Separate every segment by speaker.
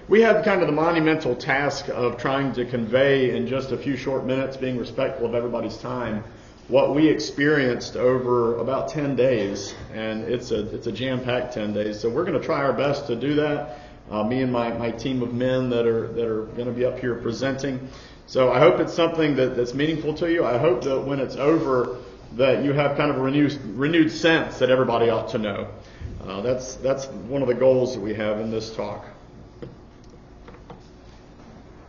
Speaker 1: We had kind of the monumental task of trying to convey in just a few short minutes, being respectful of everybody's time, what we experienced over about 10 days, and it's a jam-packed 10 days. So we're going to try our best to do that. Me and my team of men that are going to be up here presenting. So I hope it's something that's meaningful to you. I hope that when it's over, that you have kind of a renewed sense that everybody ought to know. That's one of the goals that we have in this talk.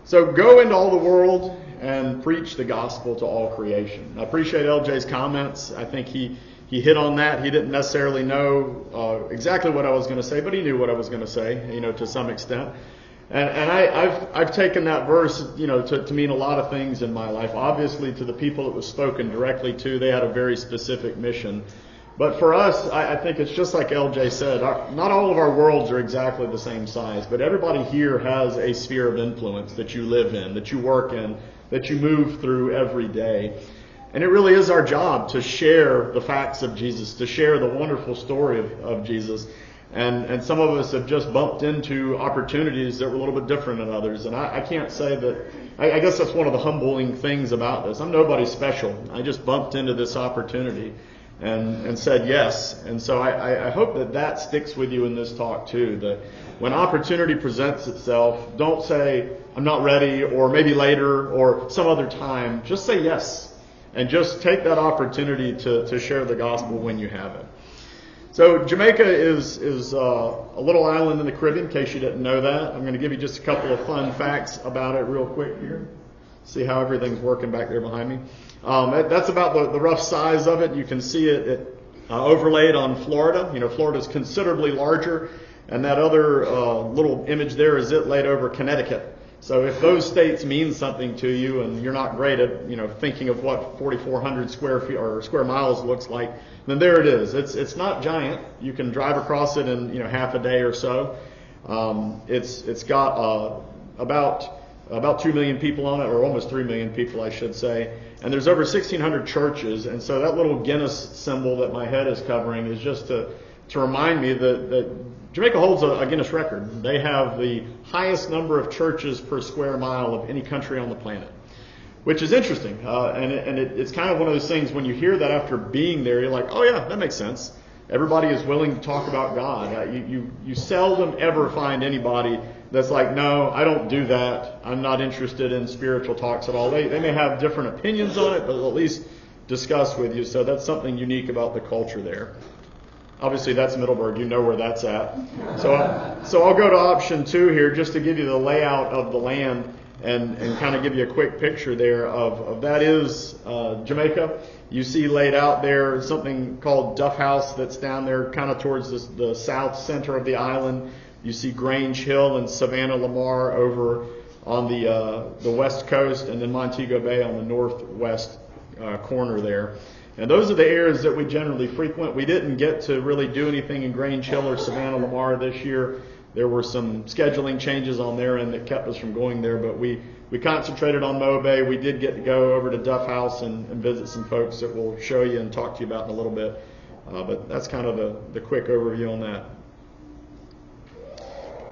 Speaker 1: So go into all the world and preach the gospel to all creation. I appreciate LJ's comments. I think he hit on that. He didn't necessarily know exactly what I was going to say, but he knew what I was going to say, to some extent. And I've taken that verse, to mean a lot of things in my life. Obviously, to the people it was spoken directly to, they had a very specific mission. But for us, I think it's just like LJ said, not all of our worlds are exactly the same size, but everybody here has a sphere of influence that you live in, that you work in, that you move through every day. And it really is our job to share the facts of Jesus, to share the wonderful story of Jesus. And some of us have just bumped into opportunities that were a little bit different than others. And I can't say that, I guess that's one of the humbling things about this. I'm nobody special. I just bumped into this opportunity and said yes. And so I hope that sticks with you in this talk too, that when opportunity presents itself, don't say, I'm not ready, or maybe later, or some other time. Just say yes. And just take that opportunity to share the gospel when you have it. So Jamaica is a little island in the Caribbean, in case you didn't know that. I'm going to give you just a couple of fun facts about it real quick here. See how everything's working back there behind me. That's about the rough size of it. You can see it overlaid on Florida. Florida's considerably larger, and that other little image there is it laid over Connecticut. So if those states mean something to you, and you're not great at thinking of what 4,400 square feet or square miles looks like, then there it is. It's not giant. You can drive across it in half a day or so. It's got about 2 million people on it, or almost 3 million people, I should say. And there's over 1,600 churches. And so that little Guinness symbol that my head is covering is just to remind me that Jamaica holds a Guinness record. They have the highest number of churches per square mile of any country on the planet, which is interesting. It's kind of one of those things, when you hear that after being there, you're like, oh yeah, that makes sense. Everybody is willing to talk about God. You seldom ever find anybody that's like, no, I don't do that. I'm not interested in spiritual talks at all. They may have different opinions on it, but they'll at least discuss with you. So that's something unique about the culture there. Obviously, that's Middleburg. You know where that's at. So I'll go to option 2 here, just to give you the layout of the land and kind of give you a quick picture there of that is Jamaica. You see laid out there something called Duff House that's down there kind of towards the south center of the island. You see Grange Hill and Savannah Lamar over on the west coast, and then Montego Bay on the northwest corner there. And those are the areas that we generally frequent. We didn't get to really do anything in Grange Hill or Savannah Lamar this year. There were some scheduling changes on their end that kept us from going there, but we concentrated on Mo Bay. We did get to go over to Duff House and visit some folks that we'll show you and talk to you about in a little bit. But that's kind of the quick overview on that.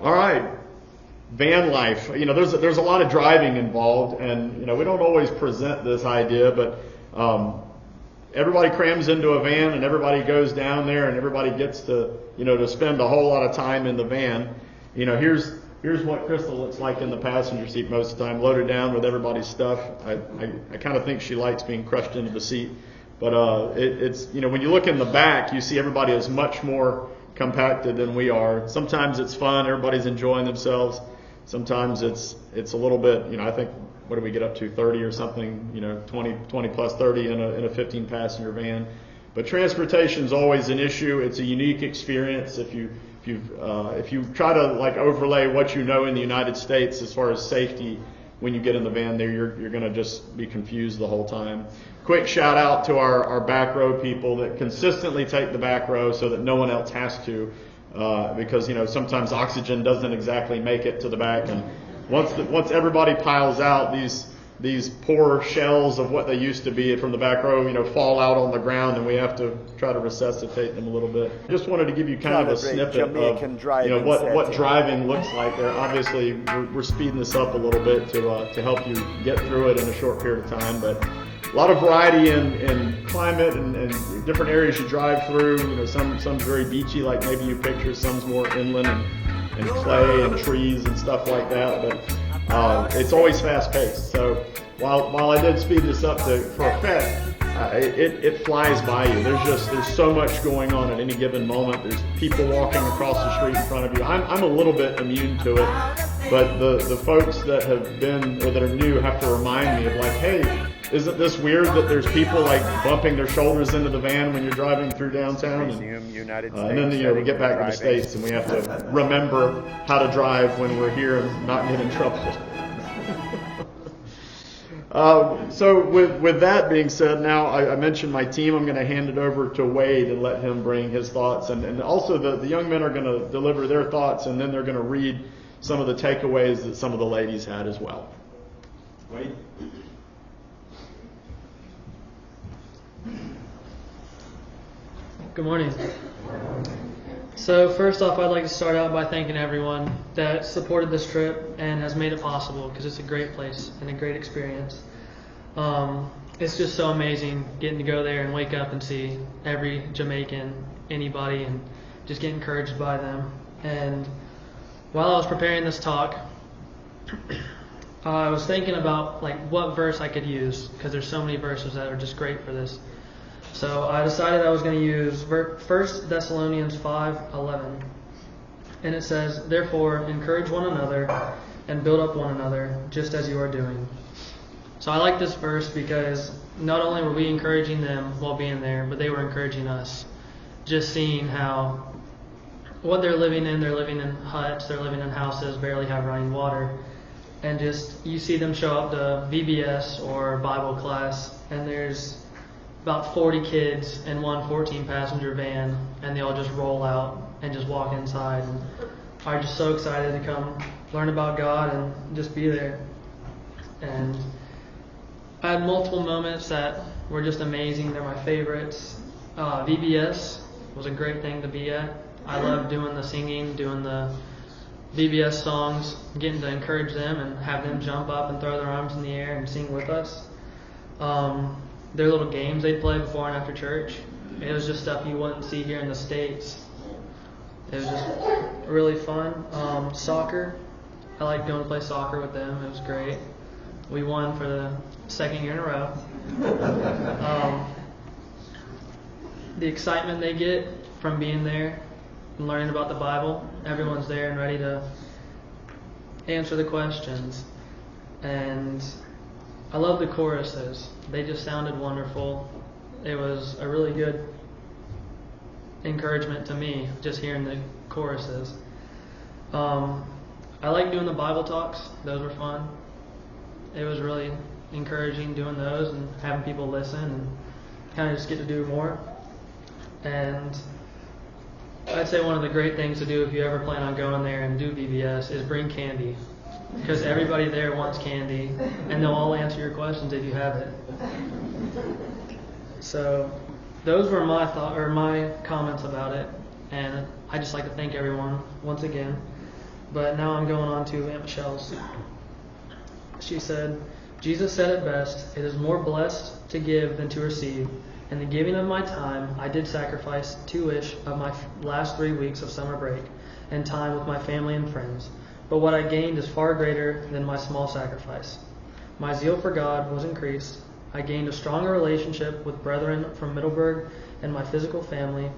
Speaker 1: All right, van life. There's a lot of driving involved, and we don't always present this idea, but everybody crams into a van, and everybody goes down there, and everybody gets to spend a whole lot of time in the van. Here's what Crystal looks like in the passenger seat most of the time, loaded down with everybody's stuff. I kind of think she likes being crushed into the seat, but it's when you look in the back, you see everybody is much more compacted than we are. Sometimes it's fun, everybody's enjoying themselves. Sometimes it's a little bit, I think, what do we get up to, 30 or something, 20 plus 30 in a 15 passenger van. But transportation is always an issue. It's a unique experience. If you try to overlay what you know in the United States as far as safety, when you get in the van there, you're going to just be confused the whole time. Quick shout out to our back row people that consistently take the back row so that no one else has to, because sometimes oxygen doesn't exactly make it to the back, and once everybody piles out, these poor shells of what they used to be from the back row, fall out on the ground, and we have to try to resuscitate them a little bit. Just wanted to give you kind of a snippet of what driving looks like there. Obviously, we're speeding this up a little bit to help you get through it in a short period of time, but a lot of variety in climate and different areas you drive through. Some's very beachy, like maybe you picture. Some's more inland and clay and trees and stuff like that, but it's always fast-paced. So while I did speed this up for effect, it flies by you. There's so much going on at any given moment. There's people walking across the street in front of you. I'm a little bit immune to it, but the folks that have been or that are new have to remind me of like, hey, isn't this weird that there's people like bumping their shoulders into the van when you're driving through downtown? And then we get back to the States and we have to remember how to drive when we're here and not get in trouble. So with that being said, now I mentioned my team. I'm going to hand it over to Wade and let him bring his thoughts. And also the young men are going to deliver their thoughts, and then they're going to read some of the takeaways that some of the ladies had as well. Wade?
Speaker 2: Good morning. So first off, I'd like to start out by thanking everyone that supported this trip and has made it possible, because it's a great place and a great experience. It's just so amazing getting to go there and wake up and see every Jamaican, anybody, and just get encouraged by them. And while I was preparing this talk, I was thinking about like what verse I could use, because there's so many verses that are just great for this. So I decided I was going to use 1 Thessalonians 5:11, and it says, "Therefore encourage one another and build up one another, just as you are doing." So I like this verse because not only were we encouraging them while being there, but they were encouraging us. Just seeing how what they're living in huts, they're living in houses, barely have running water, and just you see them show up to VBS or Bible class, and there's about 40 kids in one 14-passenger van, and they all just roll out and just walk inside and are just so excited to come learn about God and just be there. And I had multiple moments that were just amazing. They're my favorites. VBS was a great thing to be at. I loved doing the singing, doing the VBS songs, getting to encourage them and have them jump up and throw their arms in the air and sing with us. Their little games they'd play before and after church. It was just stuff you wouldn't see here in the States. It was just really fun. Soccer. I liked going to play soccer with them. It was great. We won for the second year in a row. The excitement they get from being there and learning about the Bible. Everyone's there and ready to answer the questions. And I love the choruses. They just sounded wonderful. It was a really good encouragement to me, just hearing the choruses. I like doing the Bible talks. Those were fun. It was really encouraging doing those and having people listen and kind of just get to do more. And I'd say one of the great things to do if you ever plan on going there and do VBS is bring candy. Because everybody there wants candy, and they'll all answer your questions if you have it. So those were my comments about it, and I just like to thank everyone once again. But now I'm going on to Aunt Michelle's. She said, "Jesus said it best, it is more blessed to give than to receive. In the giving of my time, I did sacrifice 2-ish of my last 3 weeks of summer break and time with my family and friends. But what I gained is far greater than my small sacrifice. My zeal for God was increased. I gained a stronger relationship with brethren from Middleburg and my physical family.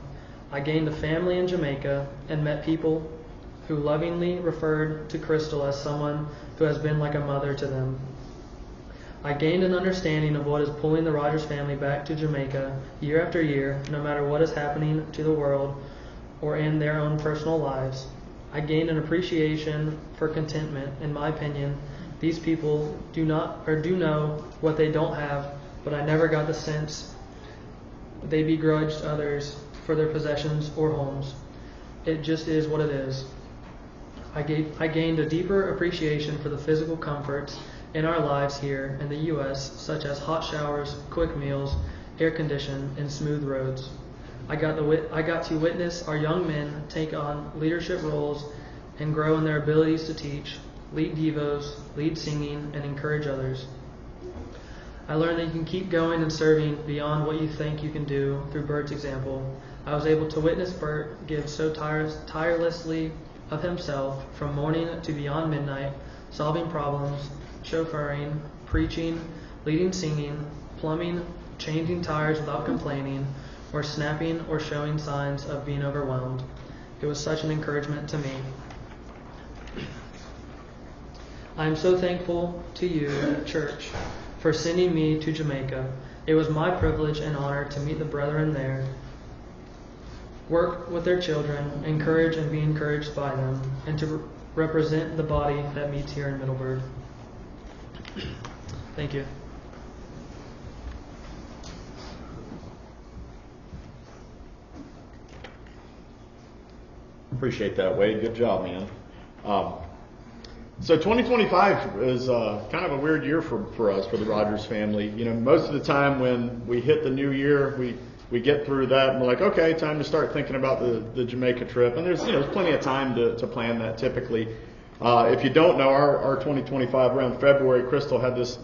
Speaker 2: I gained a family in Jamaica and met people who lovingly referred to Crystal as someone who has been like a mother to them. I gained an understanding of what is pulling the Rogers family back to Jamaica year after year, no matter what is happening to the world or in their own personal lives. I gained an appreciation for contentment, in my opinion, These people do know what they don't have, but I never got the sense they begrudged others for their possessions or homes. It just is what it is. I gained a deeper appreciation for the physical comforts in our lives here in the U.S., such as hot showers, quick meals, air conditioning, and smooth roads. I got to witness our young men take on leadership roles and grow in their abilities to teach, lead devos, lead singing, and encourage others. I learned that you can keep going and serving beyond what you think you can do through Burt's example. I was able to witness Burt give so tirelessly of himself from morning to beyond midnight, solving problems, chauffeuring, preaching, leading singing, plumbing, changing tires without complaining, or snapping or showing signs of being overwhelmed. It was such an encouragement to me. I am so thankful to you, church, for sending me to Jamaica. It was my privilege and honor to meet the brethren there, work with their children, encourage and be encouraged by them, and to represent the body that meets here in Middleburg. Thank you.
Speaker 1: Appreciate that, Wade. Good job, man. So 2025 is kind of a weird year for us, for the Rogers family. You know, most of the time when we hit the new year, we get through that and we're like, okay, time to start thinking about the Jamaica trip. And there's plenty of time to plan that typically. If you don't know, our 2025 around February, Crystal had this,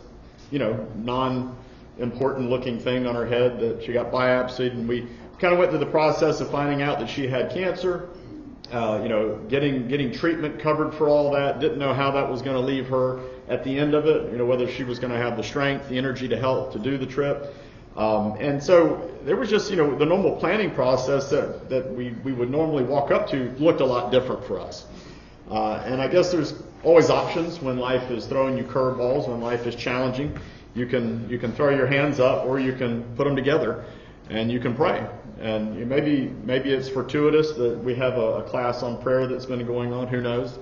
Speaker 1: non-important looking thing on her head that she got biopsied, and we kind of went through the process of finding out that she had cancer. Getting treatment covered for all that. Didn't know how that was going to leave her at the end of it. Whether she was going to have the strength, the energy to help to do the trip. And so there was just, the normal planning process that we would normally walk up to looked a lot different for us. And I guess there's always options when life is throwing you curveballs, when life is challenging. You can throw your hands up, or you can put them together and you can pray. And maybe it's fortuitous that we have a class on prayer that's been going on. Who knows?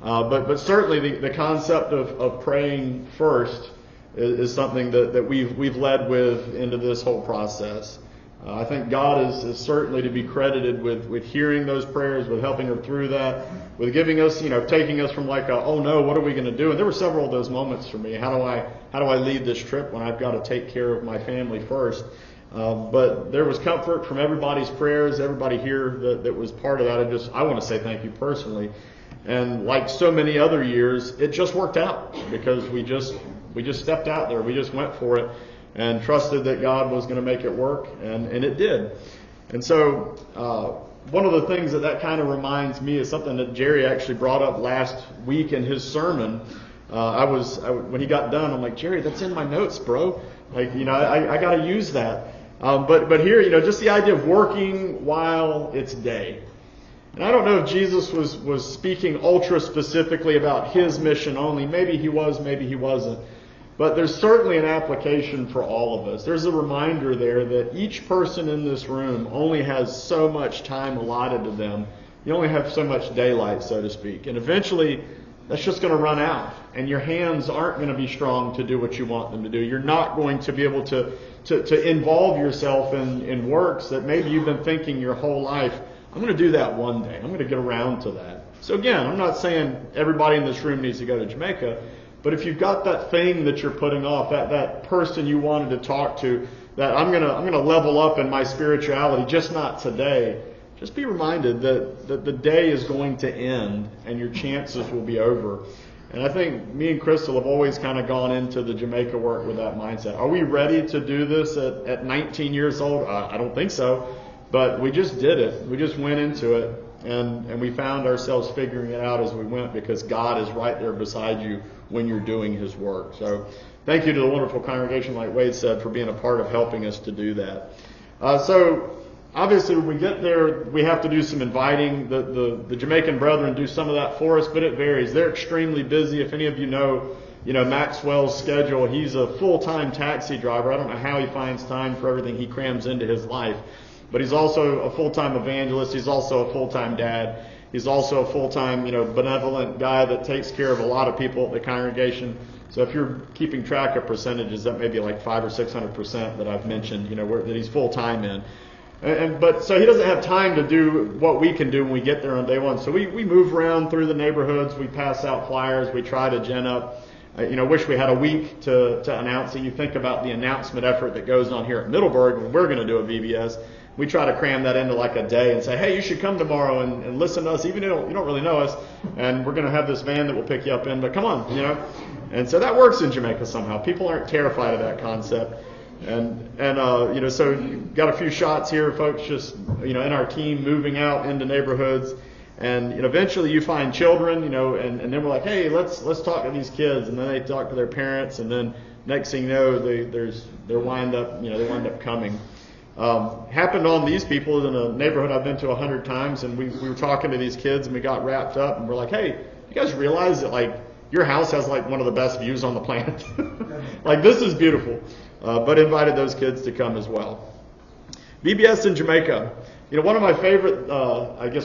Speaker 1: But certainly the concept of praying first is something that we've led with into this whole process. I think God is certainly to be credited with hearing those prayers, with helping her through that, with giving us, taking us from like oh no, what are we going to do? And there were several of those moments for me. How do I lead this trip when I've got to take care of my family first? But there was comfort from everybody's prayers, everybody here that was part of that. I want to say thank you personally. And like so many other years, it just worked out because we just stepped out there. We just went for it and trusted that God was going to make it work, and it did. And so one of the things that kind of reminds me is something that Jerry actually brought up last week in his sermon. When he got done, I'm like, Jerry, that's in my notes, bro. Like, I got to use that. But here, just the idea of working while it's day. And I don't know if Jesus was speaking ultra specifically about his mission only. Maybe he was, maybe he wasn't. But there's certainly an application for all of us. There's a reminder there that each person in this room only has so much time allotted to them. You only have so much daylight, so to speak. And eventually, that's just going to run out. And your hands aren't going to be strong to do what you want them to do. You're not going to be able to involve yourself in works that maybe you've been thinking your whole life, I'm going to do that one day. I'm going to get around to that. So again, I'm not saying everybody in this room needs to go to Jamaica, but if you've got that thing that you're putting off, that person you wanted to talk to, that I'm going to level up in my spirituality, just not today, just be reminded that the day is going to end and your chances will be over. And I think me and Crystal have always kind of gone into the Jamaica work with that mindset. Are we ready to do this at 19 years old? I don't think so. But we just did it. We just went into it. And we found ourselves figuring it out as we went, because God is right there beside you when you're doing his work. So thank you to the wonderful congregation, like Wade said, for being a part of helping us to do that. So obviously when we get there, we have to do some inviting. The Jamaican brethren do some of that for us, but it varies. They're extremely busy. If any of you know Maxwell's schedule, he's a full-time taxi driver. I don't know how he finds time for everything he crams into his life. But he's also a full-time evangelist. He's also a full-time dad. He's also a full-time, benevolent guy that takes care of a lot of people at the congregation. So if you're keeping track of percentages, that may be like 500 or 600% that I've mentioned, that he's full-time in. But so he doesn't have time to do what we can do when we get there on day one. So we move around through the neighborhoods, we pass out flyers, we try to gin up. Wish we had a week to announce it. You think about the announcement effort that goes on here at Middleburg when we're going to do a VBS. We try to cram that into like a day and say, hey, you should come tomorrow and listen to us, even if you don't really know us, and we're going to have this van that will pick you up in, but come on, And so that works in Jamaica somehow. People aren't terrified of that concept. So you've got a few shots here, folks just, in our team moving out into neighborhoods. And eventually you find children, and then we're like, hey, let's talk to these kids, and then they talk to their parents, and then next thing you know, they wind up coming. Happened on these people in a neighborhood I've been to 100 times, and we were talking to these kids, and we got wrapped up, and we're like, hey, you guys realize that your house has one of the best views on the planet? This is beautiful. But invited those kids to come as well. VBS in Jamaica. One of my favorite,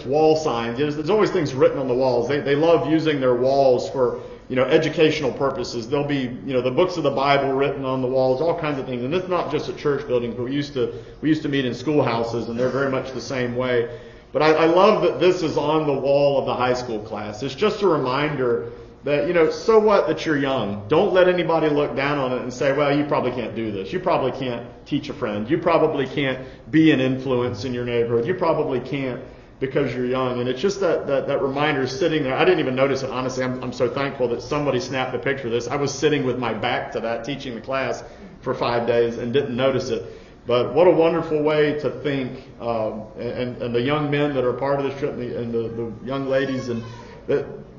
Speaker 1: wall signs is there's always things written on the walls. They love using their walls for, educational purposes. There'll be, the books of the Bible written on the walls, all kinds of things. And it's not just at church buildings, but we used to meet in schoolhouses, and they're very much the same way. But I love that this is on the wall of the high school class. It's just a reminder that, so what that you're young. Don't let anybody look down on it and say, well, you probably can't do this. You probably can't teach a friend. You probably can't be an influence in your neighborhood. You probably can't because you're young. And it's just that reminder sitting there. I didn't even notice it, honestly. I'm so thankful that somebody snapped a picture of this. I was sitting with my back to that, teaching the class for 5 days and didn't notice it. But what a wonderful way to think. And the young men that are part of this trip and the young ladies, and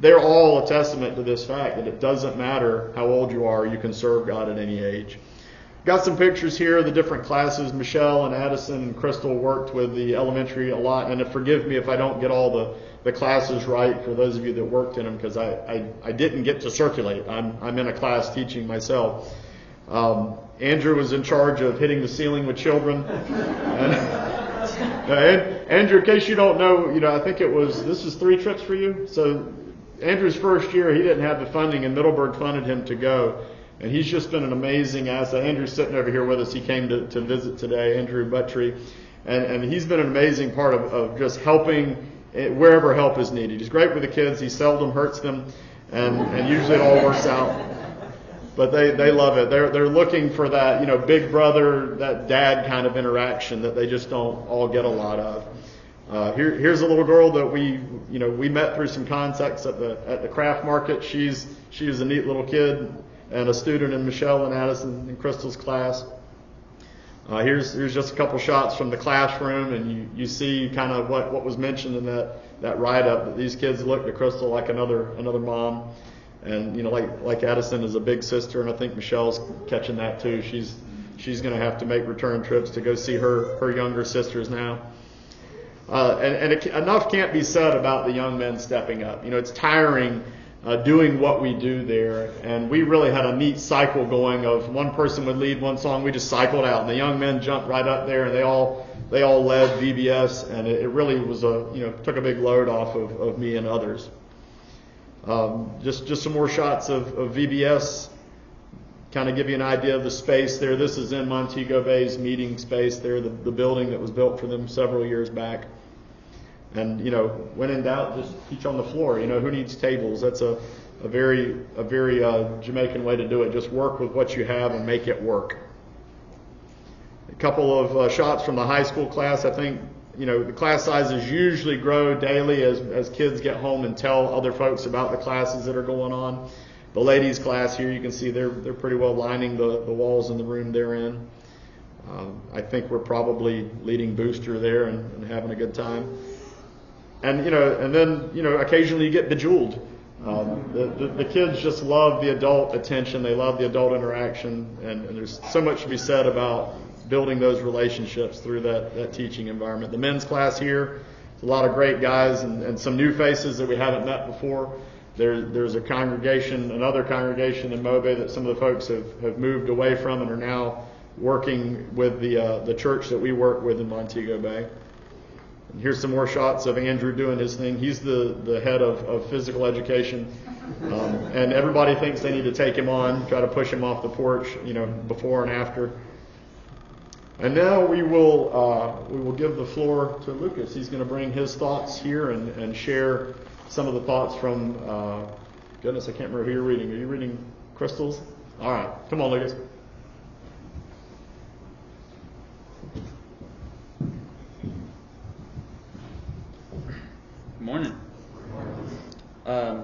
Speaker 1: they're all a testament to this fact that it doesn't matter how old you are, you can serve God at any age. Got some pictures here of the different classes. Michelle and Addison and Crystal worked with the elementary a lot, and forgive me if I don't get all the classes right for those of you that worked in them, because I didn't get to circulate. I'm in a class teaching myself. Andrew was in charge of hitting the ceiling with children. And Andrew, in case you don't know, I think this is 3 trips for you. So Andrew's first year, he didn't have the funding, and Middleburg funded him to go. And he's just been an amazing asset. Andrew's sitting over here with us. He came to visit today, Andrew Buttrey. And he's been an amazing part of just helping wherever help is needed. He's great with the kids. He seldom hurts them. And usually it all works out. But they love it. They're looking for that, big brother, that dad kind of interaction that they just don't all get a lot of. Here's a little girl that we met through some contacts at the craft market. She was a neat little kid and a student in Michelle and Addison and Crystal's class. Here's just a couple shots from the classroom, and you see kind of what was mentioned in that write-up, that these kids look to Crystal like another mom. And like Addison is a big sister, and I think Michelle's catching that too. She's going to have to make return trips to go see her younger sisters now. Enough can't be said about the young men stepping up. It's tiring doing what we do there, and we really had a neat cycle going of one person would lead one song, we just cycled out, and the young men jumped right up there, and they all led VBS, and it really was took a big load off of me and others. Just some more shots of VBS, kind of give you an idea of the space there. This is in Montego Bay's meeting space there, the building that was built for them several years back. And, when in doubt, just teach on the floor. Who needs tables? That's a very Jamaican way to do it. Just work with what you have and make it work. A couple of shots from the high school class. I think, the class sizes usually grow daily as kids get home and tell other folks about the classes that are going on. The ladies' class here, you can see they're pretty well lining the walls in the room they're in. I think we're probably leading booster there and having a good time. And then occasionally you get bejeweled. The kids just love the adult attention. They love the adult interaction, and there's so much to be said about building those relationships through that teaching environment. The men's class here, a lot of great guys and some new faces that we haven't met before. There's another congregation in Mobe that some of the folks have moved away from and are now working with the church that we work with in Montego Bay. And here's some more shots of Andrew doing his thing. He's the head of physical education. And everybody thinks they need to take him on, try to push him off the porch, before and after. And now we will give the floor to Lucas. He's going to bring his thoughts here and share some of the thoughts from, goodness, I can't remember who you're reading. Are you reading Crystal's? All right. Come on, Lucas.
Speaker 3: Good morning.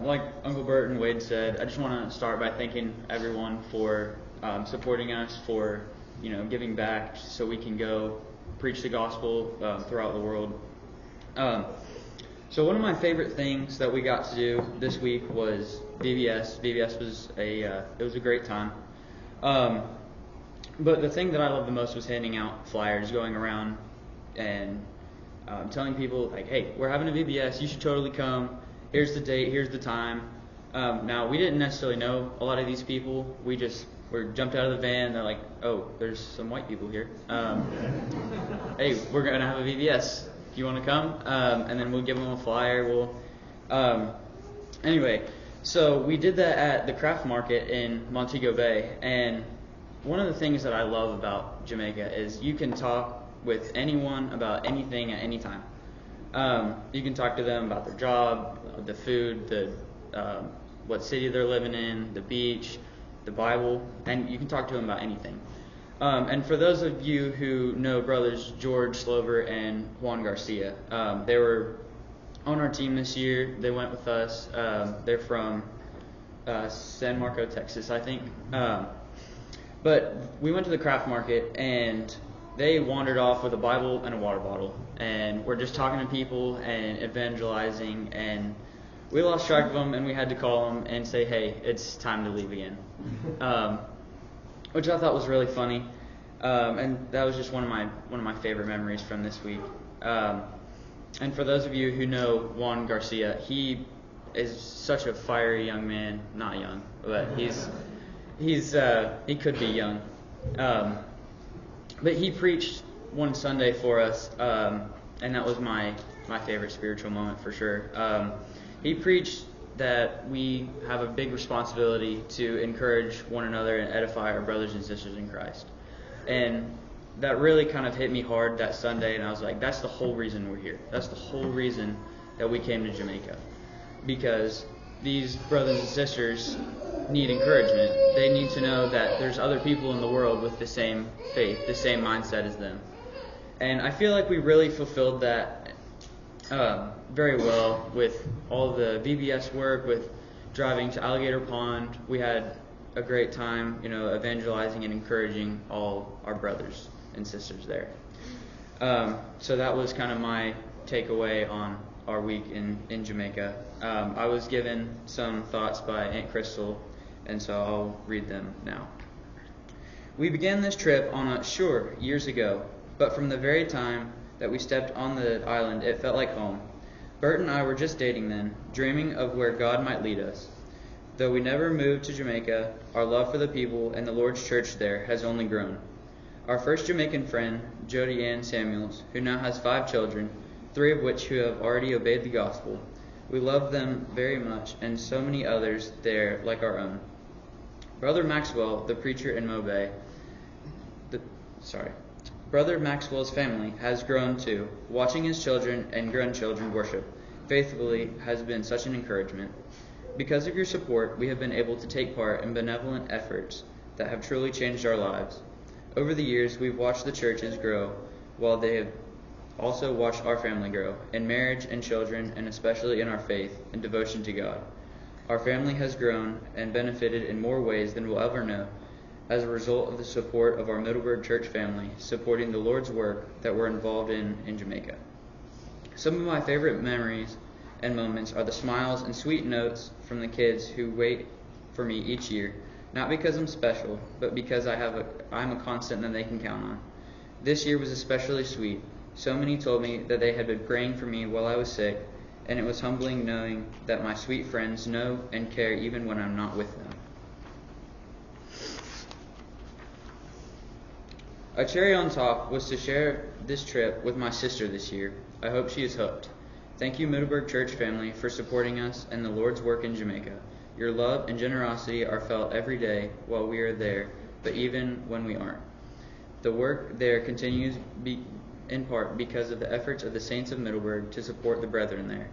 Speaker 3: Like Uncle Burt and Wade said, I just want to start by thanking everyone for supporting us, for giving back so we can go preach the gospel throughout the world. So one of my favorite things that we got to do this week was VBS. VBS was it was a great time. But the thing that I loved the most was handing out flyers, going around and telling people, like, hey, we're having a VBS, you should totally come. Here's the date, here's the time. Now, we didn't necessarily know a lot of these people. We jumped out of the van, and they're like, oh, there's some white people here. Hey, we're going to have a VBS. You want to come? And then we'll give them a flyer. Anyway, so we did that at the craft market in Montego Bay. And one of the things that I love about Jamaica is you can talk with anyone about anything at any time. You can talk to them about their job, the food, what city they're living in, the beach, the Bible, and you can talk to them about anything. And for those of you who know brothers George, Slover, and Juan Garcia, they were on our team this year. They went with us. They're from San Marco, Texas, I think. But we went to the craft market, and they wandered off with a Bible and a water bottle. And we're just talking to people and evangelizing, and we lost track of them, and we had to call them and say, hey, it's time to leave again. Which I thought was really funny, and that was just one of my favorite memories from this week. And for those of you who know Juan Garcia, he is such a fiery young man. Not young, but he could be young. But he preached one Sunday for us, and that was my favorite spiritual moment for sure. He preached that we have a big responsibility to encourage one another and edify our brothers and sisters in Christ. And that really kind of hit me hard that Sunday, and I was like, that's the whole reason we're here. That's the whole reason that we came to Jamaica. Because these brothers and sisters need encouragement. They need to know that there's other people in the world with the same faith, the same mindset as them. And I feel like we really fulfilled that very well with all the VBS work, with driving to Alligator Pond. We had a great time, evangelizing and encouraging all our brothers and sisters there. So that was kind of my takeaway on our week in Jamaica. I was given some thoughts by Aunt Crystal, and so I'll read them now. We began this trip on a shore years ago, but from the very time that we stepped on the island, it felt like home. Burt and I were just dating then, dreaming of where God might lead us. Though we never moved to Jamaica, our love for the people and the Lord's church there has only grown. Our first Jamaican friend, Jody Ann Samuels, who now has 5 children, 3 of which who have already obeyed the gospel. We love them very much, and so many others there like our own. Brother Maxwell, the preacher in Mobay, Brother Maxwell's family has grown too. Watching his children and grandchildren worship faithfully has been such an encouragement. Because of your support, we have been able to take part in benevolent efforts that have truly changed our lives. Over the years, we've watched the churches grow, while they have also watched our family grow, in marriage and children, and especially in our faith and devotion to God. Our family has grown and benefited in more ways than we'll ever know, as a result of the support of our Middleburg church family, supporting the Lord's work that we're involved in Jamaica. Some of my favorite memories and moments are the smiles and sweet notes from the kids who wait for me each year, not because I'm special, but because I'm a constant that they can count on. This year was especially sweet. So many told me that they had been praying for me while I was sick, and it was humbling knowing that my sweet friends know and care even when I'm not with them. A cherry on top was to share this trip with my sister this year. I hope she is hooked. Thank you, Middleburg Church family, for supporting us and the Lord's work in Jamaica. Your love and generosity are felt every day while we are there, but even when we aren't. The work there continues in part because of the efforts of the saints of Middleburg to support the brethren there.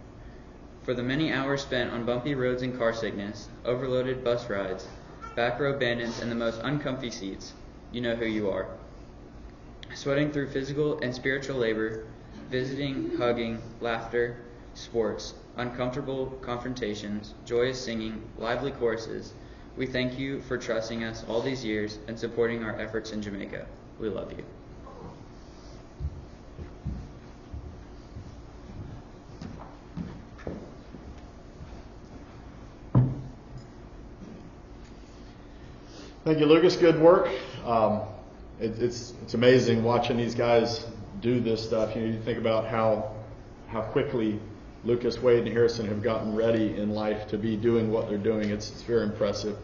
Speaker 3: For the many hours spent on bumpy roads and car sickness, overloaded bus rides, back row bandits, and the most uncomfy seats, you know who you are. Sweating through physical and spiritual labor, visiting, hugging, laughter, sports, uncomfortable confrontations, joyous singing, lively choruses, we thank you for trusting us all these years and supporting our efforts in Jamaica. We love you.
Speaker 1: Thank you, Lucas. Good work. It's amazing watching these guys do this stuff. You think about how quickly Lucas, Wade, and Harrison have gotten ready in life to be doing what they're doing. It's very impressive.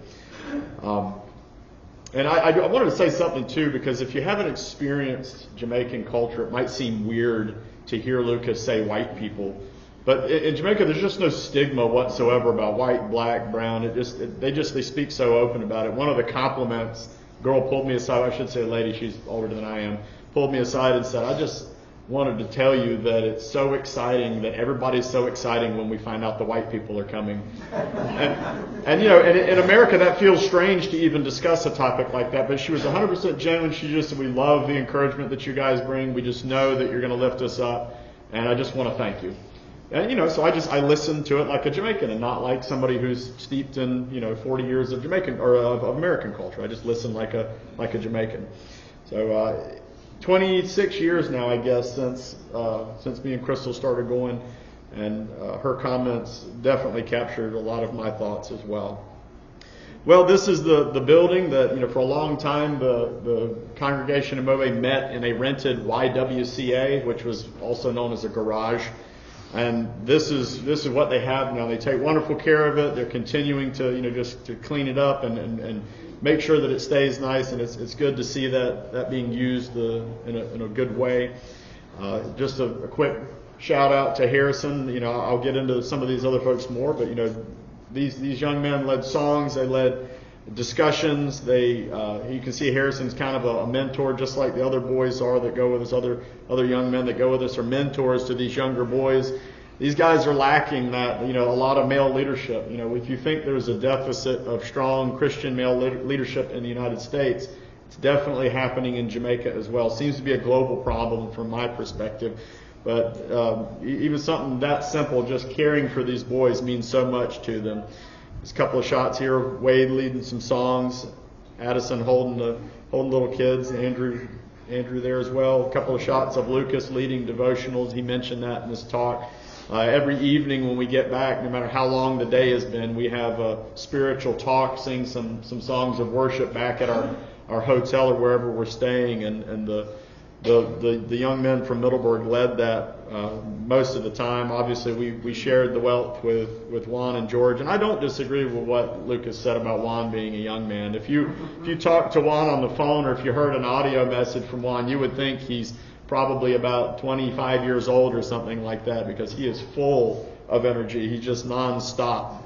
Speaker 1: And I wanted to say something too, because if you haven't experienced Jamaican culture, it might seem weird to hear Lucas say white people. But in Jamaica, there's just no stigma whatsoever about white, black, brown. They speak so open about it. One of the compliments, girl pulled me aside, I should say a lady, she's older than I am, pulled me aside and said, I just wanted to tell you that it's so exciting, that everybody's so exciting when we find out the white people are coming. And in America, that feels strange to even discuss a topic like that, but she was 100% genuine. She just said, we love the encouragement that you guys bring. We just know that you're going to lift us up, and I just want to thank you. And, so I listened to it like a Jamaican and not like somebody who's steeped in, 40 years of Jamaican or of American culture. I just listened like a Jamaican. So 26 years now, I guess, since me and Crystal started going, and her comments definitely captured a lot of my thoughts as well. Well, this is the building that, for a long time the congregation in Moe met in a rented YWCA, which was also known as a garage. And this is what they have now. They take wonderful care of it. They're continuing to just to clean it up and make sure that it stays nice. And it's good to see that being used in a good way. Just a quick shout out to Harrison. I'll get into some of these other folks more, but these young men led songs. They led discussions. You can see Harrison's kind of a mentor, just like the other boys are that go with us. Other young men that go with us are mentors to these younger boys. These guys are lacking that, a lot of male leadership. If you think there's a deficit of strong Christian male leadership in the United States, it's definitely happening in Jamaica as well. Seems to be a global problem from my perspective. But even something that simple, just caring for these boys, means so much to them. There's a couple of shots here of Wade leading some songs, Addison holding little kids, Andrew there as well. A couple of shots of Lucas leading devotionals. He mentioned that in his talk. Every evening when we get back, no matter how long the day has been, we have a spiritual talk, sing some songs of worship back at our hotel or wherever we're staying, and the young men from Middleburg led that most of the time. Obviously, we shared the wealth with Juan and George, and I don't disagree with what Lucas said about Juan being a young man. If you talk to Juan on the phone, or if you heard an audio message from Juan, you would think he's probably about 25 years old or something like that, because he is full of energy. He's just nonstop.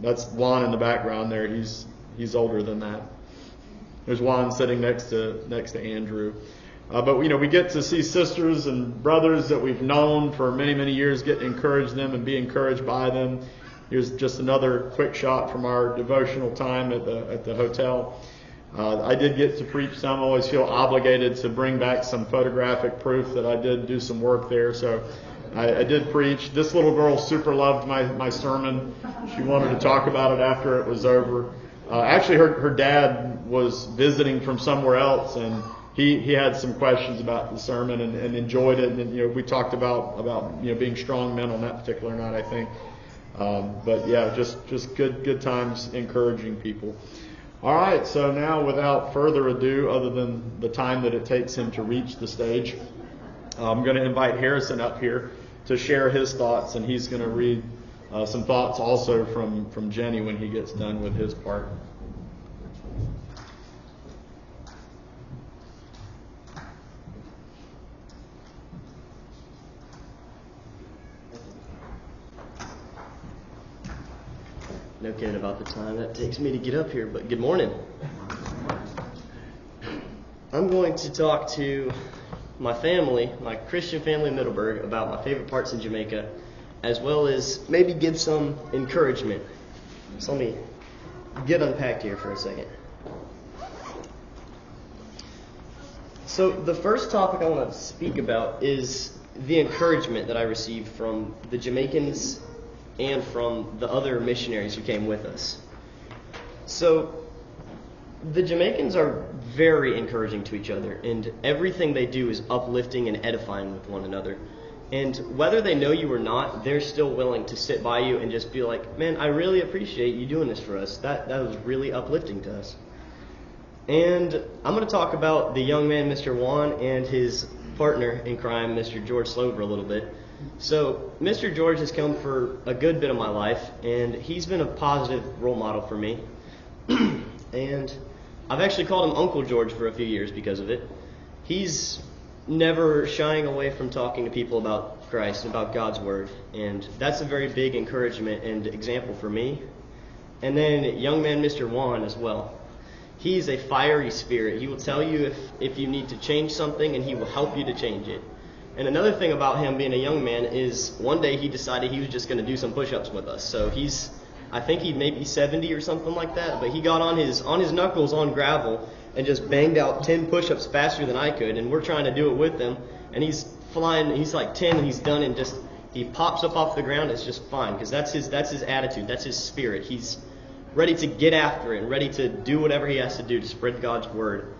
Speaker 1: That's Juan in the background there. He's older than that. There's Juan sitting next to Andrew. But we get to see sisters and brothers that we've known for many, many years, get to encourage them and be encouraged by them. Here's just another quick shot from our devotional time at the hotel. I did get to preach some. I always feel obligated to bring back some photographic proof that I did do some work there. So I did preach. This little girl super loved my sermon. She wanted to talk about it after it was over. Actually, her dad was visiting from somewhere else, and he had some questions about the sermon and enjoyed it. And we talked about being strong men on that particular night, I think. But yeah, just good times encouraging people. All right, so now without further ado, other than the time that it takes him to reach the stage, I'm going to invite Harrison up here to share his thoughts, and he's going to read some thoughts also from Jenni when he gets done with his part.
Speaker 4: No kidding about the time that takes me to get up here, but good morning. I'm going to talk to my family, my Christian family in Middleburg, about my favorite parts in Jamaica, as well as maybe give some encouragement. So let me get unpacked here for a second. So the first topic I want to speak about is the encouragement that I received from the Jamaicans and from the other missionaries who came with us. So the Jamaicans are very encouraging to each other, and everything they do is uplifting and edifying with one another. And whether they know you or not, they're still willing to sit by you and just be like, man, I really appreciate you doing this for us. That was really uplifting to us. And I'm going to talk about the young man, Mr. Juan, and his partner in crime, Mr. George Slover, a little bit. So Mr. George has come for a good bit of my life, and he's been a positive role model for me. And I've actually called him Uncle George for a few years because of it. He's never shying away from talking to people about Christ and about God's Word, and that's a very big encouragement and example for me. And then young man Mr. Juan as well. He's a fiery spirit. He will tell you if you need to change something, and he will help you to change it. And another thing about him being a young man is one day he decided he was just going to do some push-ups with us. So I think he may be 70 or something like that, but he got on his knuckles on gravel and just banged out 10 push-ups faster than I could, and we're trying to do it with him. And he's flying, he's like 10 and he's done, and just he pops up off the ground. It's just fine because that's his attitude, that's his spirit. He's ready to get after it and ready to do whatever he has to do to spread God's word.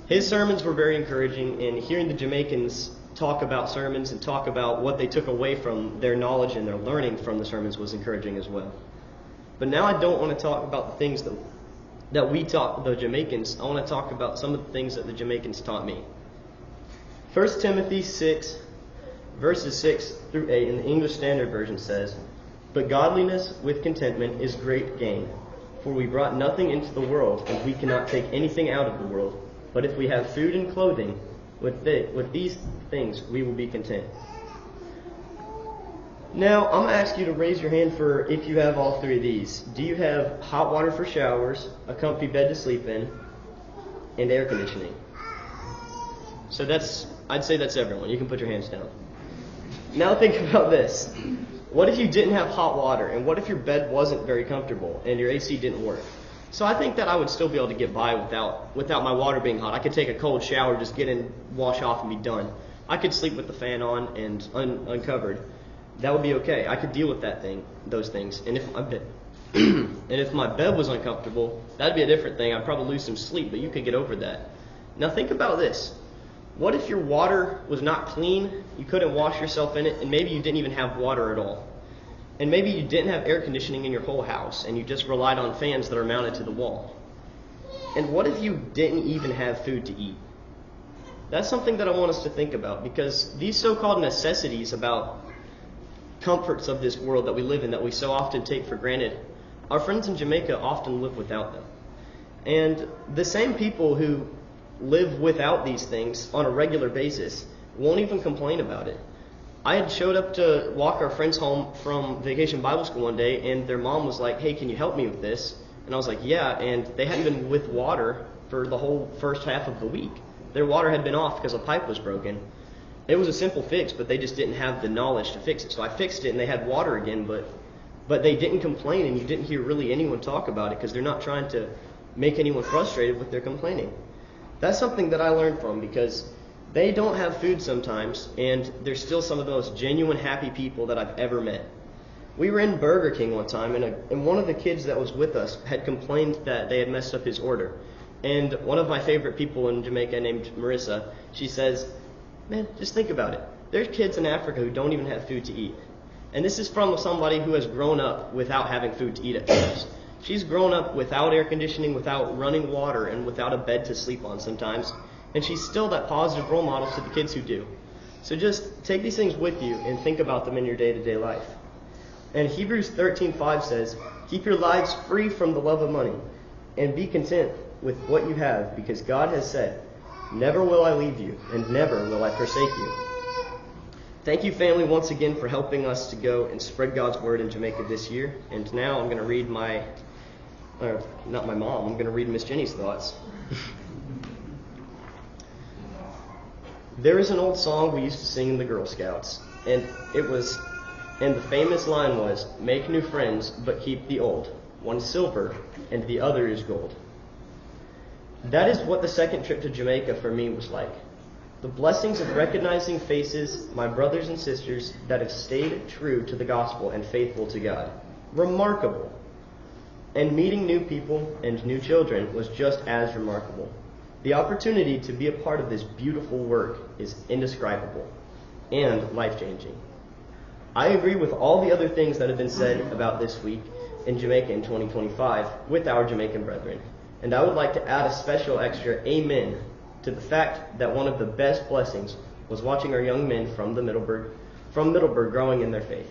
Speaker 4: His sermons were very encouraging, and hearing the Jamaicans talk about sermons and talk about what they took away from their knowledge and their learning from the sermons was encouraging as well. But now I don't want to talk about the things that we taught the Jamaicans. I want to talk about some of the things that the Jamaicans taught me. 1 Timothy 6, verses 6 through 8 in the English Standard Version says, "But godliness with contentment is great gain. For we brought nothing into the world, and we cannot take anything out of the world. But if we have food and clothing, with these things we will be content." Now, I'm going to ask you to raise your hand for if you have all three of these. Do you have hot water for showers, a comfy bed to sleep in, and air conditioning? So I'd say that's everyone. You can put your hands down. Now think about this. What if you didn't have hot water, and what if your bed wasn't very comfortable and your AC didn't work? So I think that I would still be able to get by without my water being hot. I could take a cold shower, just get in, wash off, and be done. I could sleep with the fan on and uncovered. That would be okay. I could deal with those things. And if my bed was uncomfortable, that'd be a different thing. I'd probably lose some sleep, but you could get over that. Now think about this. What if your water was not clean, you couldn't wash yourself in it, and maybe you didn't even have water at all? And maybe you didn't have air conditioning in your whole house, and you just relied on fans that are mounted to the wall? And what if you didn't even have food to eat? That's something that I want us to think about, because these so-called necessities about comforts of this world that we live in, that we so often take for granted, our friends in Jamaica often live without them. And the same people who live without these things on a regular basis won't even complain about it. I had showed up to walk our friends home from Vacation Bible School one day, and their mom was like, "Hey, can you help me with this?" And I was like, "Yeah," and they hadn't been with water for the whole first half of the week. Their water had been off because a pipe was broken. It was a simple fix, but they just didn't have the knowledge to fix it. So I fixed it, and they had water again, but they didn't complain, and you didn't hear really anyone talk about it because they're not trying to make anyone frustrated with their complaining. That's something that I learned from, because they don't have food sometimes, and they're still some of the most genuine, happy people that I've ever met. We were in Burger King one time, and one of the kids that was with us had complained that they had messed up his order. And one of my favorite people in Jamaica named Marissa, she says, "Man, just think about it. There's kids in Africa who don't even have food to eat." And this is from somebody who has grown up without having food to eat at times. She's grown up without air conditioning, without running water, and without a bed to sleep on sometimes. And she's still that positive role model to the kids who do. So just take these things with you and think about them in your day-to-day life. And Hebrews 13:5 says, "Keep your lives free from the love of money, and be content with what you have, because God has said, 'Never will I leave you, and never will I forsake you.'" Thank you, family, once again for helping us to go and spread God's word in Jamaica this year. And now I'm going to read not my mom, I'm going to read Miss Jenni's thoughts. There is an old song we used to sing in the Girl Scouts, and the famous line was, "Make new friends, but keep the old. One's silver, and the other is gold." That is what the second trip to Jamaica for me was like. The blessings of recognizing faces, my brothers and sisters that have stayed true to the gospel and faithful to God. Remarkable. And meeting new people and new children was just as remarkable. The opportunity to be a part of this beautiful work is indescribable and life-changing. I agree with all the other things that have been said about this week in Jamaica in 2025 with our Jamaican brethren. And I would like to add a special extra amen to the fact that one of the best blessings was watching our young men from Middleburg growing in their faith.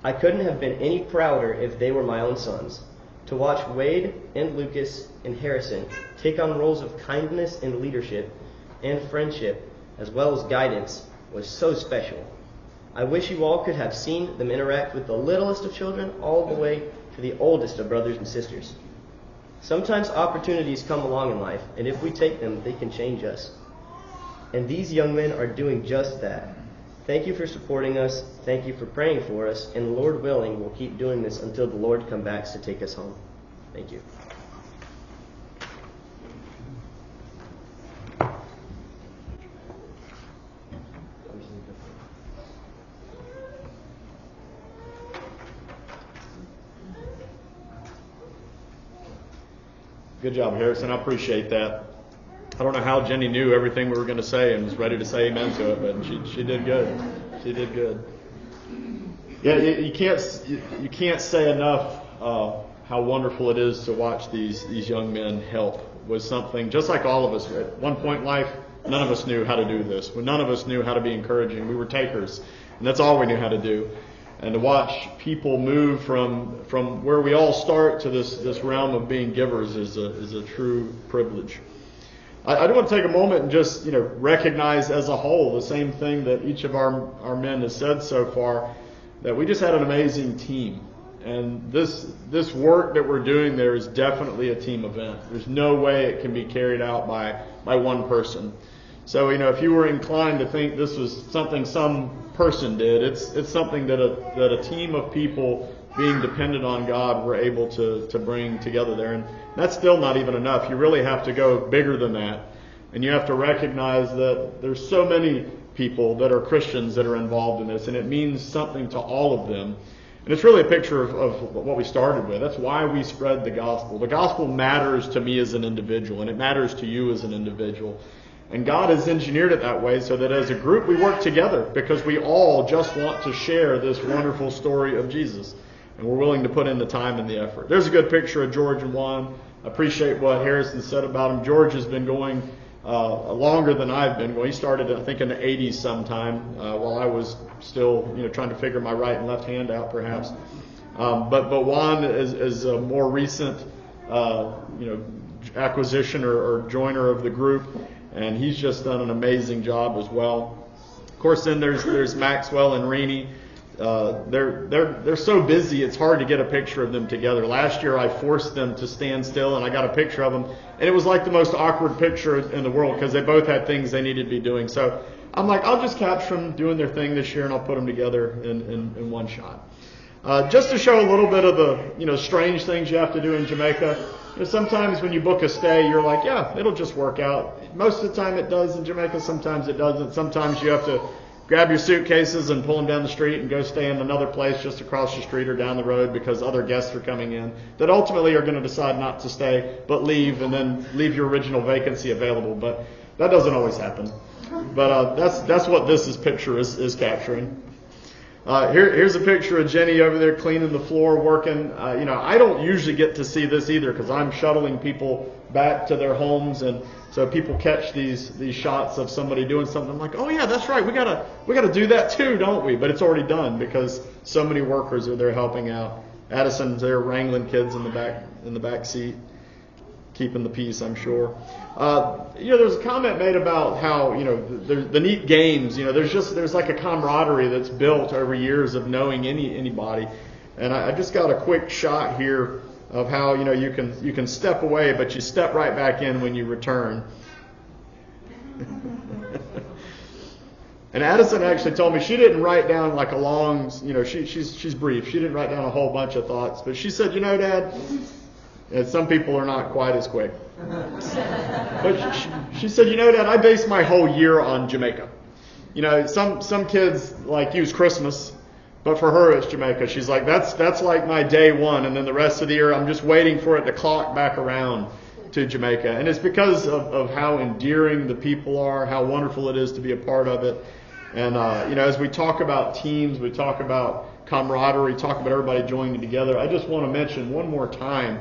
Speaker 4: I couldn't have been any prouder if they were my own sons. To watch Wade and Lucas and Harrison take on roles of kindness and leadership and friendship as well as guidance was so special. I wish you all could have seen them interact with the littlest of children all the way to the oldest of brothers and sisters. Sometimes opportunities come along in life, and if we take them, they can change us. And these young men are doing just that. Thank you for supporting us. Thank you for praying for us. And Lord willing, we'll keep doing this until the Lord comes back to take us home. Thank you.
Speaker 1: Good job, Harrison. I appreciate that. I don't know how Jenni knew everything we were going to say and was ready to say amen to it, but she did good. She did good. Yeah, you can't say enough how wonderful it is to watch these young men help with something just like all of us. At one point in life, none of us knew how to do this. None of us knew how to be encouraging. We were takers, and that's all we knew how to do. And to watch people move from where we all start to this realm of being givers is a true privilege. I do want to take a moment and just recognize as a whole the same thing that each of our men has said so far, that we just had an amazing team. And this work that we're doing there is definitely a team event. There's no way it can be carried out by one person. So if you were inclined to think this was something some person did, it's something that a team of people being dependent on God were able to bring together there. And that's still not even enough. You really have to go bigger than that. And you have to recognize that there's so many people that are Christians that are involved in this, and it means something to all of them. And it's really a picture of what we started with. That's why we spread the gospel. The gospel matters to me as an individual, and it matters to you as an individual. And God has engineered it that way so that as a group we work together because we all just want to share this wonderful story of Jesus. And we're willing to put in the time and the effort. There's a good picture of George and Juan. I appreciate what Harrison said about him. George has been going longer than I've been going. He started, I think, in the 80s sometime while I was still trying to figure my right and left hand out perhaps. But Juan is a more recent acquisition or joiner of the group. And he's just done an amazing job as well. Of course, then there's Maxwell and Renee. They're so busy, it's hard to get a picture of them together. Last year, I forced them to stand still, and I got a picture of them. And it was like the most awkward picture in the world because they both had things they needed to be doing. So I'm like, I'll just capture them doing their thing this year, and I'll put them together in one shot. Just to show a little bit of the strange things you have to do in Jamaica. Sometimes when you book a stay, you're like, yeah, it'll just work out. Most of the time it does in Jamaica. Sometimes it doesn't. Sometimes you have to grab your suitcases and pull them down the street and go stay in another place just across the street or down the road because other guests are coming in that ultimately are going to decide not to stay but leave and then leave your original vacancy available. But that doesn't always happen. But that's what this picture is capturing. Here's a picture of Jenni over there cleaning the floor, working. I don't usually get to see this either because I'm shuttling people back to their homes, and so people catch these shots of somebody doing something. I'm like, oh yeah, that's right. We gotta do that too, don't we? But it's already done because so many workers are there helping out. Addison's there wrangling kids in the back seat. keeping the peace, I'm sure. There's a comment made about how, the neat games, there's like a camaraderie that's built over years of knowing anybody. And I just got a quick shot here of how, you can step away, but you step right back in when you return. And Addison actually told me she didn't write down like a long, she's brief. She didn't write down a whole bunch of thoughts, but she said, Dad, and some people are not quite as quick. But she said, Dad, I base my whole year on Jamaica. Some kids like use Christmas, but for her it's Jamaica. She's like, that's like my day one, and then the rest of the year I'm just waiting for it to clock back around to Jamaica. And it's because of how endearing the people are, how wonderful it is to be a part of it. And as we talk about teams, we talk about camaraderie, talk about everybody joining together, I just want to mention one more time,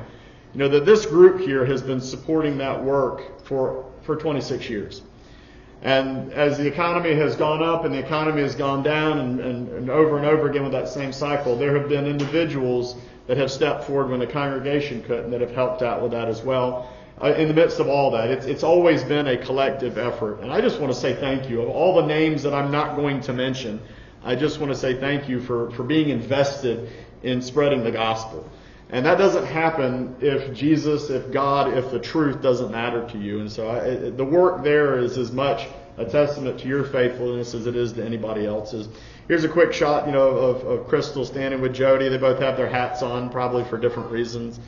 Speaker 1: that this group here has been supporting that work for 26 years. And as the economy has gone up and the economy has gone down and over again with that same cycle, there have been individuals that have stepped forward when the congregation couldn't, that have helped out with that as well. In the midst of all that, it's always been a collective effort. And I just want to say thank you. Of all the names that I'm not going to mention, I just want to say thank you for being invested in spreading the gospel. And that doesn't happen if Jesus, if God, if the truth doesn't matter to you. And so the work there is as much a testament to your faithfulness as it is to anybody else's. Here's a quick shot, of Crystal standing with Jody. They both have their hats on, probably for different reasons.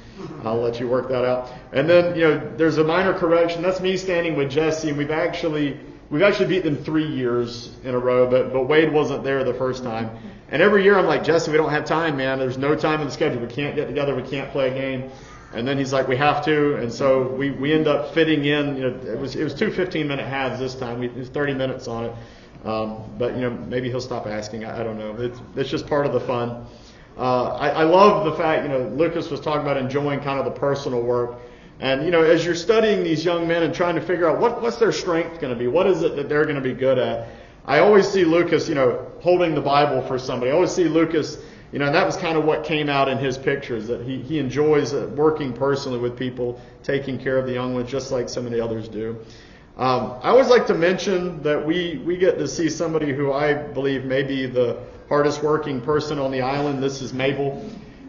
Speaker 1: I'll let you work that out. And then, there's a minor correction. That's me standing with Jesse, and we've actually beat them 3 years in a row, but Wade wasn't there the first time. And every year I'm like, Jesse, we don't have time, man. There's no time in the schedule. We can't get together. We can't play a game. And then he's like, we have to. And so we end up fitting in. It was 2 15-minute halves this time. It was 30 minutes on it. But maybe he'll stop asking. I don't know. It's just part of the fun. I love the fact, Lucas was talking about enjoying kind of the personal work. And, as you're studying these young men and trying to figure out what's their strength going to be, what is it that they're going to be good at, I always see Lucas, holding the Bible for somebody. I always see Lucas, and that was kind of what came out in his pictures, that he enjoys working personally with people, taking care of the young ones, just like so many others do. I always like to mention that we get to see somebody who I believe may be the hardest working person on the island. This is Mabel.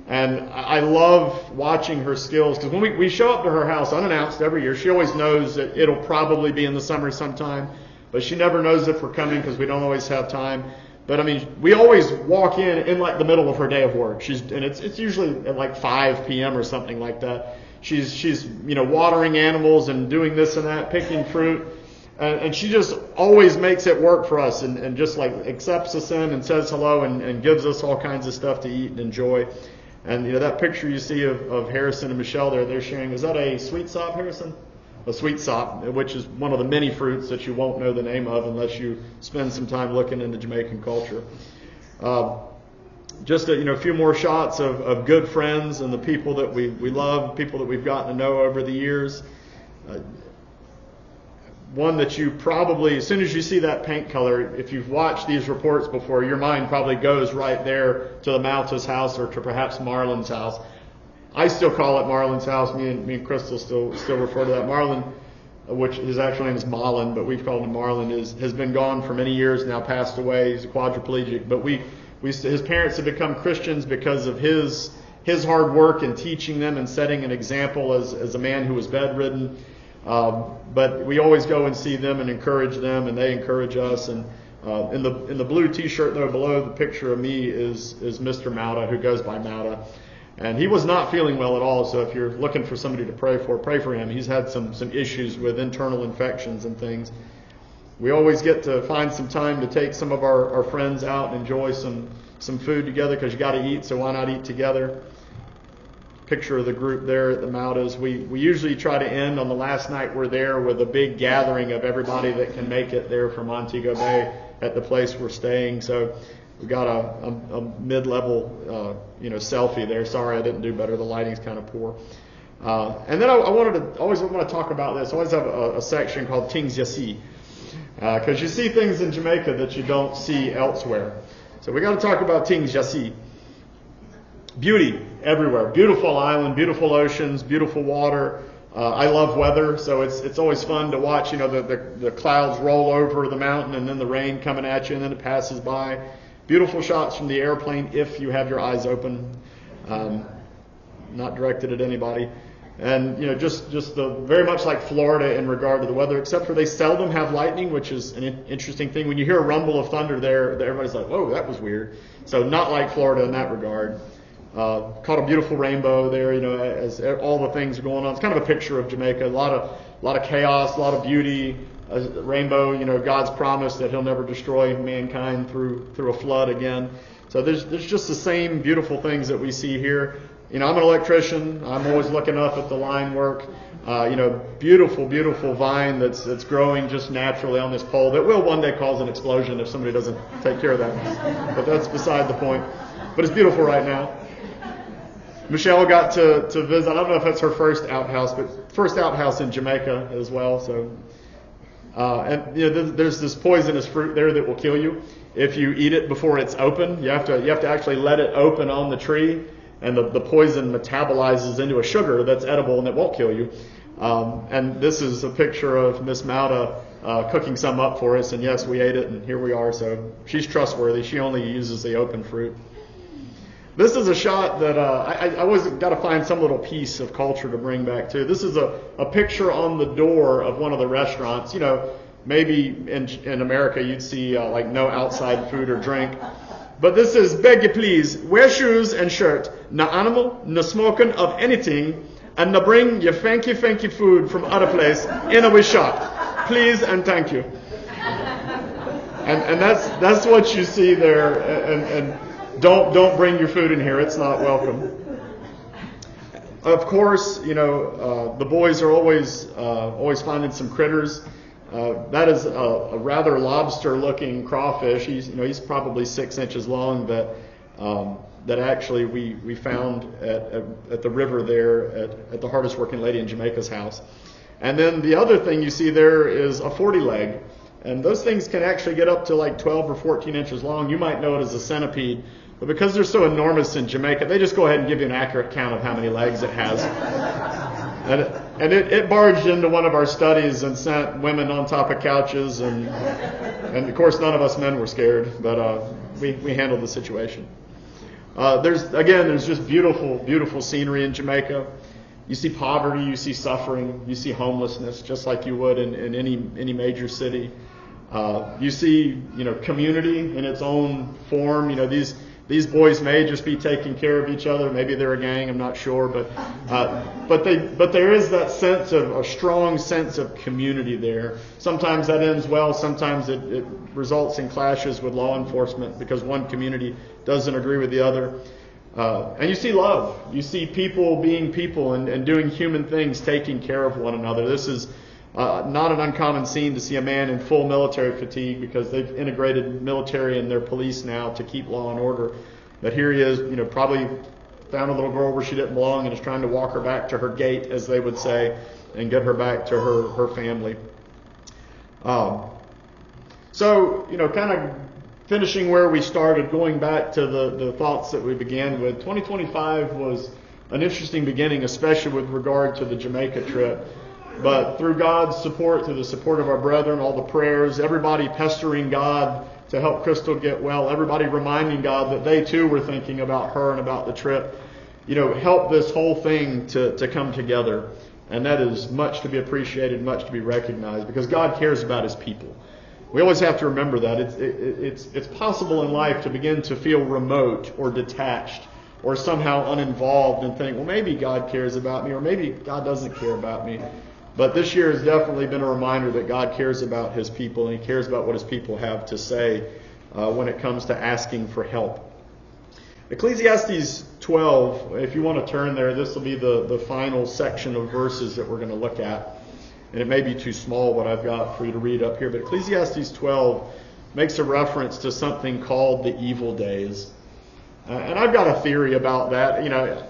Speaker 1: And I love watching her skills, because when we show up to her house unannounced every year, she always knows that it'll probably be in the summer sometime, but she never knows if we're coming because we don't always have time. But we always walk in like the middle of her day of work. It's usually at like 5 p.m. or something like that. She's watering animals and doing this and that, picking fruit, and she just always makes it work for us, and just like accepts us in and says hello and gives us all kinds of stuff to eat and enjoy. And that picture you see of Harrison and Michelle they're sharing, is that a sweet sop, Harrison? A sweet sop, which is one of the many fruits that you won't know the name of unless you spend some time looking into Jamaican culture. Just a few more shots of good friends and the people that we love, people that we've gotten to know over the years. One that you probably, as soon as you see that paint color, if you've watched these reports before, your mind probably goes right there to the Mathis house or to perhaps Marlon's house. I still call it Marlon's house. Me and Crystal still refer to that. Marlon, which his actual name is Marlon, but we've called him Marlon, has been gone for many years now, passed away. He's a quadriplegic. But his parents have become Christians because of his hard work in teaching them and setting an example as a man who was bedridden. But we always go and see them and encourage them, and they encourage us. And in the blue T-shirt though below the picture of me is Mr. Mauda, who goes by Mauda. And he was not feeling well at all, so if you're looking for somebody to pray for him. He's had some issues with internal infections and things. We always get to find some time to take some of our friends out and enjoy some food together, because you got to eat, so why not eat together? Picture of the group there at the Maudas. We usually try to end on the last night we're there with a big gathering of everybody that can make it there from Montego Bay at the place we're staying. So we got a mid-level selfie there. Sorry I didn't do better. The lighting's kind of poor. And then I always want to talk about this. I always have a section called Things Ya See, because you see things in Jamaica that you don't see elsewhere. So we got to talk about Things Ya See. Beauty everywhere. Beautiful island, beautiful oceans, beautiful water. I love weather, so it's always fun to watch, the clouds roll over the mountain and then the rain coming at you and then it passes by. Beautiful shots from the airplane if you have your eyes open, not directed at anybody. And just very much like Florida in regard to the weather, except for they seldom have lightning, which is an interesting thing. When you hear a rumble of thunder there, everybody's like, "Whoa, that was weird." So not like Florida in that regard. Caught a beautiful rainbow there, as all the things are going on. It's kind of a picture of Jamaica. A lot of chaos, a lot of beauty. A rainbow, God's promise that He'll never destroy mankind through a flood again. So there's just the same beautiful things that we see here. I'm an electrician. I'm always looking up at the line work. Beautiful, beautiful vine that's growing just naturally on this pole that will one day cause an explosion if somebody doesn't take care of that. But that's beside the point. But it's beautiful right now. Michelle got to visit. I don't know if that's her first outhouse, but first outhouse in Jamaica as well. So, there's this poisonous fruit there that will kill you if you eat it before it's open. You have to actually let it open on the tree, and the poison metabolizes into a sugar that's edible and it won't kill you. And this is a picture of Miss Mauda cooking some up for us, and yes, we ate it, and here we are. So she's trustworthy. She only uses the open fruit. This is a shot that I always got to find some little piece of culture to bring back too. This is a picture on the door of one of the restaurants. Maybe in America you'd see like no outside food or drink. But this is, beg you please, wear shoes and shirt, no animal, no smoking of anything, and no bring your fancy food from other place in a shop. Please and thank you. And that's what you see there. And don't bring your food in here. It's not welcome. Of course, the boys are always finding some critters. That is a rather lobster-looking crawfish. He's probably 6 inches long. That actually we found at the river there at the hardest working lady in Jamaica's house. And then the other thing you see there is a 40 leg. And those things can actually get up to like 12 or 14 inches long. You might know it as a centipede. But because they're so enormous in Jamaica, they just go ahead and give you an accurate count of how many legs it has. And it barged into one of our studies and sent women on top of couches. And of course, none of us men were scared. But we handled the situation. There's just beautiful, beautiful scenery in Jamaica. You see poverty, you see suffering, you see homelessness, just like you would in any major city. You see, community in its own form. These boys may just be taking care of each other. Maybe they're a gang. I'm not sure, but there is that sense of a strong sense of community there. Sometimes that ends well. Sometimes it results in clashes with law enforcement because one community doesn't agree with the other. And you see love. You see people being people and doing human things, taking care of one another. This is not an uncommon scene to see a man in full military fatigue because they've integrated military and their police now to keep law and order. But here he is, probably found a little girl where she didn't belong and is trying to walk her back to her gate, as they would say, and get her back to her family. So, kind of finishing where we started, going back to the thoughts that we began with, 2025 was an interesting beginning, especially with regard to the Jamaica trip. But through God's support, through the support of our brethren, all the prayers, everybody pestering God to help Crystal get well, everybody reminding God that they too were thinking about her and about the trip, help this whole thing to come together. And that is much to be appreciated, much to be recognized, because God cares about His people. We always have to remember that. It's possible in life to begin to feel remote or detached or somehow uninvolved and think, well, maybe God cares about me, or maybe God doesn't care about me. But this year has definitely been a reminder that God cares about His people, and He cares about what His people have to say when it comes to asking for help. Ecclesiastes 12, if you want to turn there, this will be the final section of verses that we're going to look at. And it may be too small what I've got for you to read up here, but Ecclesiastes 12 makes a reference to something called the evil days. And I've got a theory about that.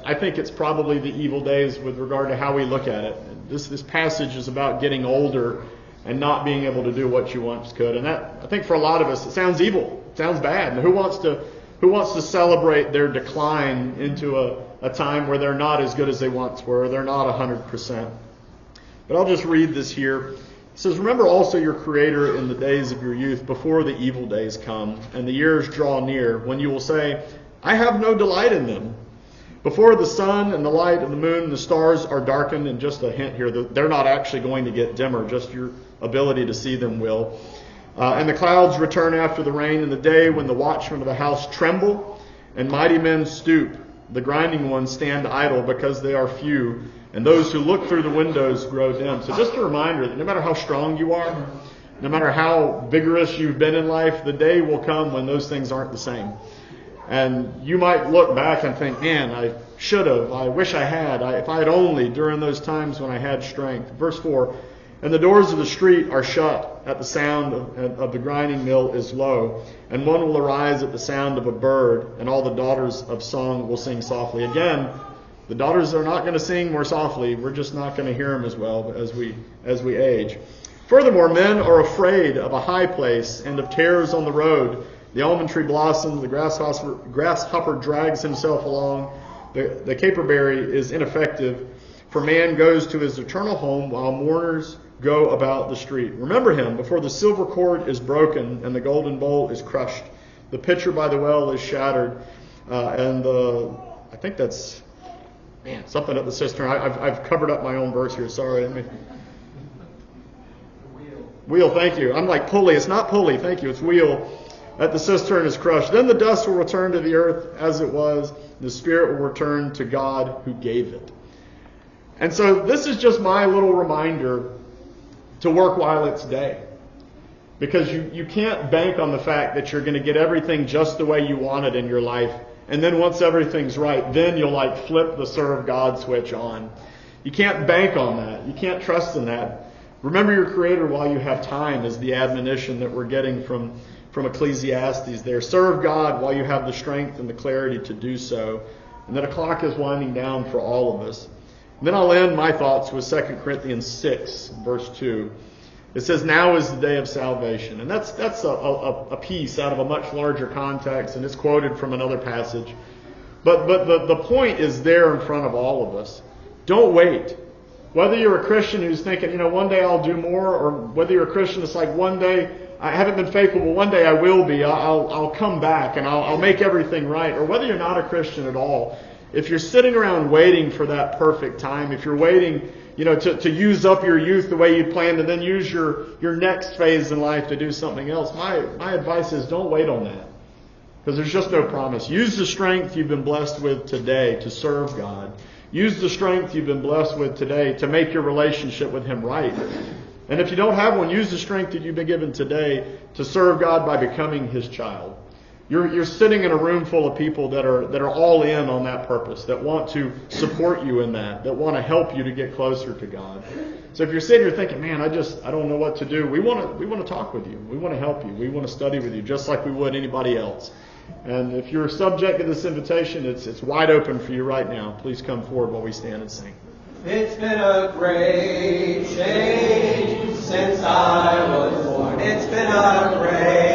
Speaker 1: I think it's probably the evil days with regard to how we look at it. This passage is about getting older and not being able to do what you once could. And that, I think for a lot of us, it sounds evil. It sounds bad. And who wants to celebrate their decline into a time where they're not as good as they once were? They're not 100%. But I'll just read this here. It says, "Remember also your Creator in the days of your youth, before the evil days come, and the years draw near, when you will say, I have no delight in them. Before the sun and the light and the moon and the stars are darkened," and just a hint here, they're not actually going to get dimmer, just your ability to see them will. "And the clouds return after the rain, and the day when the watchmen of the house tremble, and mighty men stoop. The grinding ones stand idle because they are few, and those who look through the windows grow dim." So just a reminder that no matter how strong you are, no matter how vigorous you've been in life, the day will come when those things aren't the same. And you might look back and think, man, I should have, I wish I had, if I had only during those times when I had strength. Verse 4, "And the doors of the street are shut at the sound of the grinding mill is low, and one will arise at the sound of a bird, and all the daughters of song will sing softly." Again, the daughters are not going to sing more softly. We're just not going to hear them as well as we age. "Furthermore, men are afraid of a high place and of terrors on the road. The almond tree blossoms, the grasshopper drags himself along, the caperberry is ineffective, for man goes to his eternal home while mourners go about the street. Remember him before the silver cord is broken and the golden bowl is crushed. The pitcher by the well is shattered, and I think that's something at the cistern. I've covered up my own verse here. Sorry. Wheel. Thank you. I'm like pulley. It's not pulley. Thank you. It's wheel. At the cistern is crushed. Then the dust will return to the earth as it was. The spirit will return to God who gave it." And so this is just my little reminder to work while it's day. Because you can't bank on the fact that you're going to get everything just the way you want it in your life. And then once everything's right, then you'll flip the serve God switch on. You can't bank on that. You can't trust in that. Remember your Creator while you have time is the admonition that we're getting from Ecclesiastes there. Serve God while you have the strength and the clarity to do so. And that a clock is winding down for all of us. And then I'll end my thoughts with 2 Corinthians 6, verse 2. It says, "Now is the day of salvation." And that's a piece out of a much larger context, and it's quoted from another passage. But the point is there in front of all of us. Don't wait. Whether you're a Christian who's thinking, one day I'll do more, or whether you're a Christian that's like, one day I haven't been faithful, but one day I will be. I'll come back and I'll make everything right. Or whether you're not a Christian at all, if you're sitting around waiting for that perfect time, if you're waiting, to use up your youth the way you planned and then use your next phase in life to do something else, my advice is don't wait on that. Because there's just no promise. Use the strength you've been blessed with today to serve God. Use the strength you've been blessed with today to make your relationship with Him right. And if you don't have one, use the strength that you've been given today to serve God by becoming His child. You're sitting in a room full of people that are all in on that purpose, that want to support you in that want to help you to get closer to God. So if you're sitting here thinking, man, I don't know what to do, we want to talk with you. We want to help you. We want to study with you just like we would anybody else. And if you're subject to this invitation, it's wide open for you right now. Please come forward while we stand and sing.
Speaker 5: It's been a great change since I was born. It's been a great